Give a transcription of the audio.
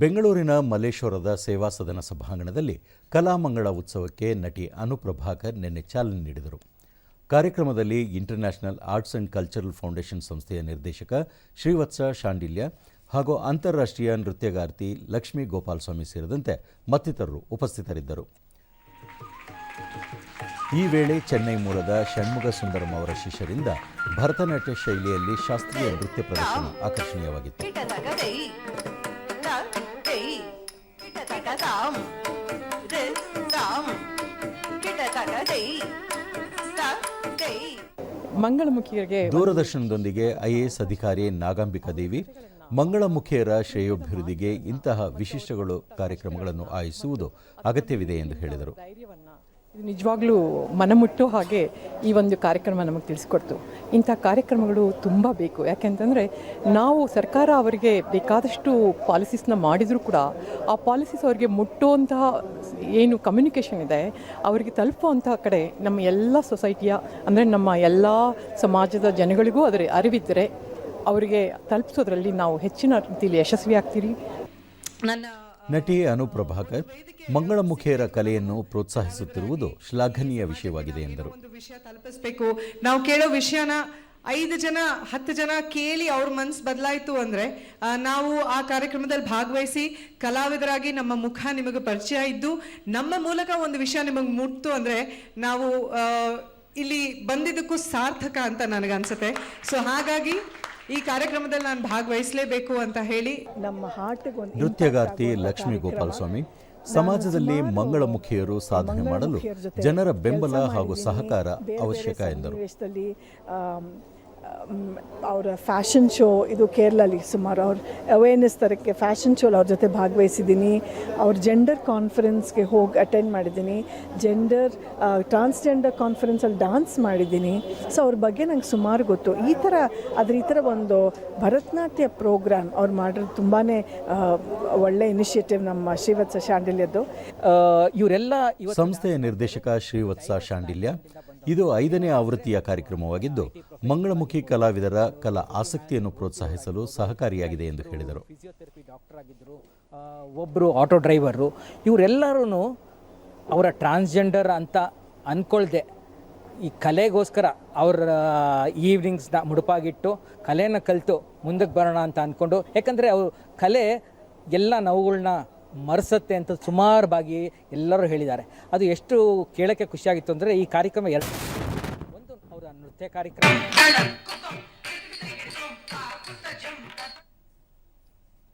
ಬೆಂಗಳೂರಿನ ಮಲ್ಲೇಶ್ವರದ ಸೇವಾ ಸದನ ಸಭಾಂಗಣದಲ್ಲಿ ಕಲಾಮಂಗಳ ಉತ್ಸವಕ್ಕೆ ನಟಿ ಅನು ಪ್ರಭಾಕರ್ ನಿನ್ನೆ ಚಾಲನೆ ನೀಡಿದರು. ಕಾರ್ಯಕ್ರಮದಲ್ಲಿ international arts and cultural foundation ಸಂಸ್ಥೆಯ ನಿರ್ದೇಶಕ ಶ್ರೀವತ್ಸ ಶಾಂಡಿಲ್ಯ ಹಾಗೂ ಅಂತಾರಾಷ್ಟ್ರೀಯ ನೃತ್ಯಗಾರ್ತಿ ಲಕ್ಷ್ಮೀ ಗೋಪಾಲಸ್ವಾಮಿ ಸೇರಿದಂತೆ ಮತ್ತಿತರರು ಉಪಸ್ಥಿತರಿದ್ದರು. ಈ ವೇಳೆ ಚೆನ್ನೈ ಮೂಲದ ಷಣ್ಮುಗ ಸುಂದರಂ ಅವರ ಶಿಷ್ಯರಿಂದ ಭರತನಾಟ್ಯ ಶೈಲಿಯಲ್ಲಿ ಶಾಸ್ತ್ರೀಯ ನೃತ್ಯ ಪ್ರದರ್ಶನ ಆಕರ್ಷಣೀಯವಾಗಿತ್ತು. ಮಂಗಳಮುಖಿಯರಿಗೆ ದೂರದರ್ಶನದೊಂದಿಗೆ ಐಎಎಸ್ ಅಧಿಕಾರಿ ನಾಗಾಂಬಿಕಾ ದೇವಿ ಮಂಗಳಮುಖಿಯರ ಶ್ರೇಯೋಭಿವೃದ್ಧಿಗೆ ಇಂತಹ ವಿಶಿಷ್ಟಗಳು ಕಾರ್ಯಕ್ರಮಗಳನ್ನು ಆಯೋಜಿಸುವುದು ಅಗತ್ಯವಿದೆ ಎಂದು ಹೇಳಿದರು. ಇದು ನಿಜವಾಗ್ಲೂ ಮನಮುಟ್ಟೋ ಹಾಗೆ ಈ ಒಂದು ಕಾರ್ಯಕ್ರಮ ನಮಗೆ ತಿಳಿಸ್ಕೊಡ್ತು. ಇಂಥ ಕಾರ್ಯಕ್ರಮಗಳು ತುಂಬ ಬೇಕು. ಯಾಕೆಂತಂದರೆ ನಾವು ಸರ್ಕಾರ ಅವರಿಗೆ ಬೇಕಾದಷ್ಟು ಪಾಲಿಸೀಸ್ನ ಮಾಡಿದರೂ ಕೂಡ ಆ ಪಾಲಿಸೀಸ್ ಅವರಿಗೆ ಮುಟ್ಟುವಂತಹ ಏನು ಕಮ್ಯುನಿಕೇಷನ್ ಇದೆ ಅವರಿಗೆ ತಲುಪುವಂತಹ ಕಡೆ ನಮ್ಮ ಎಲ್ಲ ಸೊಸೈಟಿಯ ಅಂದರೆ ನಮ್ಮ ಎಲ್ಲ ಸಮಾಜದ ಜನಗಳಿಗೂ ಅದರ ಅರಿವಿದ್ದರೆ ಅವರಿಗೆ ತಲುಪಿಸೋದ್ರಲ್ಲಿ ನಾವು ಹೆಚ್ಚಿನ ರೀತಿಯಲ್ಲಿ ಯಶಸ್ವಿ ಆಗ್ತೀರಿ. ನಟಿ ಅನು ಪ್ರಭಾಕರ್ ಮಂಗಳಮುಖಿಯರ ಕಲೆಯನ್ನು ಪ್ರೋತ್ಸಾಹಿಸುತ್ತಿರುವುದು ಶ್ಲಾಘನೀಯ ವಿಷಯವಾಗಿದೆ ಎಂದರು. ಒಂದು ವಿಷಯ ತಲುಪಿಸಬೇಕು, ನಾವು ಕೇಳೋ ವಿಷಯನ 5 ಜನ 10 ಜನ ಕೇಳಿ ಅವ್ರ ಮನಸ್ಸು ಬದಲಾಯಿತು ಅಂದರೆ ನಾವು ಆ ಕಾರ್ಯಕ್ರಮದಲ್ಲಿ ಭಾಗವಹಿಸಿ ಕಲಾವಿದರಾಗಿ ನಮ್ಮ ಮುಖ ನಿಮಗೆ ಪರಿಚಯ ಇದ್ದು ನಮ್ಮ ಮೂಲಕ ಒಂದು ವಿಷಯ ನಿಮಗೆ ಮುಟ್ತು ಅಂದರೆ ನಾವು ಇಲ್ಲಿ ಬಂದಿದ್ದಕ್ಕೂ ಸಾರ್ಥಕ ಅಂತ ನನಗನ್ಸುತ್ತೆ. ಸೊ ಹಾಗಾಗಿ ಈ ಕಾರ್ಯಕ್ರಮದಲ್ಲಿ ನಾನು ಭಾಗವಹಿಸಲೇಬೇಕು ಅಂತ ಹೇಳಿ ನಮ್ಮ ಹಾರ್ಟ್ಗೆ ನೃತ್ಯಗಾರ್ತಿ ಲಕ್ಷ್ಮೀ ಗೋಪಾಲಸ್ವಾಮಿ ಸಮಾಜದಲ್ಲಿ ಮಂಗಳಮುಖಿಯರು ಸಾಧನೆ ಮಾಡಲು ಜನರ ಬೆಂಬಲ ಹಾಗೂ ಸಹಕಾರ ಅವಶ್ಯಕ ಎಂದರು. ಅವರ ಫ್ಯಾಷನ್ ಶೋ ಇದು ಕೇರಳಲ್ಲಿ ಸುಮಾರು ಅವ್ರ ಅವೇರ್ನೆಸ್ ತರಕ್ಕೆ ಫ್ಯಾಷನ್ ಶೋಲಿ ಅವ್ರ ಜೊತೆ ಭಾಗವಹಿಸಿದ್ದೀನಿ. ಅವ್ರ ಜೆಂಡರ್ ಕಾನ್ಫರೆನ್ಸ್ಗೆ ಹೋಗಿ ಅಟೆಂಡ್ ಮಾಡಿದ್ದೀನಿ. ಟ್ರಾನ್ಸ್ಜೆಂಡರ್ ಕಾನ್ಫರೆನ್ಸಲ್ಲಿ ಡ್ಯಾನ್ಸ್ ಮಾಡಿದ್ದೀನಿ. ಸೊ ಅವ್ರ ಬಗ್ಗೆ ನಂಗೆ ಸುಮಾರು ಗೊತ್ತು. ಈ ಥರ ಒಂದು ಭರತನಾಟ್ಯ ಪ್ರೋಗ್ರಾಮ್ ಅವ್ರು ಮಾಡಿರೋದು ತುಂಬಾ ಒಳ್ಳೆ ಇನಿಷಿಯೇಟಿವ್ ನಮ್ಮ ಶ್ರೀವತ್ಸ ಶಾಂಡಿಲ್ಯದ್ದು. ಇವರೆಲ್ಲ ಸಂಸ್ಥೆಯ ನಿರ್ದೇಶಕ ಶ್ರೀವತ್ಸ ಶಾಂಡಿಲ್ಯ ಇದು 5ನೇ ಆವೃತ್ತಿಯ ಕಾರ್ಯಕ್ರಮವಾಗಿದ್ದು ಮಂಗಳಮುಖಿ ಕಲಾವಿದರ ಕಲಾ ಆಸಕ್ತಿಯನ್ನು ಪ್ರೋತ್ಸಾಹಿಸಲು ಸಹಕಾರಿಯಾಗಿದೆ ಎಂದು ಹೇಳಿದರು. ಫಿಸಿಯೋಥೆರಪಿ ಡಾಕ್ಟರ್ ಆಗಿದ್ದರು, ಒಬ್ಬರು ಆಟೋ ಡ್ರೈವರು, ಇವರೆಲ್ಲರೂ ಅವರ ಟ್ರಾನ್ಸ್ಜೆಂಡರ್ ಅಂತ ಅಂದ್ಕೊಳ್ದೆ ಈ ಕಲೆಗೋಸ್ಕರ ಅವರ ಈವ್ನಿಂಗ್ಸ್ನ ಮುಡುಪಾಗಿಟ್ಟು ಕಲೆನ ಕಲಿತು ಮುಂದಕ್ಕೆ ಬರೋಣ ಅಂತ ಅಂದ್ಕೊಂಡು, ಯಾಕಂದರೆ ಅವರು ಕಲೆ ಎಲ್ಲ ನೋವುಗಳನ್ನ ಮರೆಸುತ್ತೆ ಅಂತ ಸುಮಾರು ಬಾಗಿ ಎಲ್ಲರೂ ಹೇಳಿದ್ದಾರೆ. ಅದು ಎಷ್ಟು ಕೇಳೋಕ್ಕೆ ಖುಷಿಯಾಗಿತ್ತು ಅಂದರೆ ಈ ಕಾರ್ಯಕ್ರಮ ಒಂದು ಅವರ ನೃತ್ಯ ಕಾರ್ಯಕ್ರಮ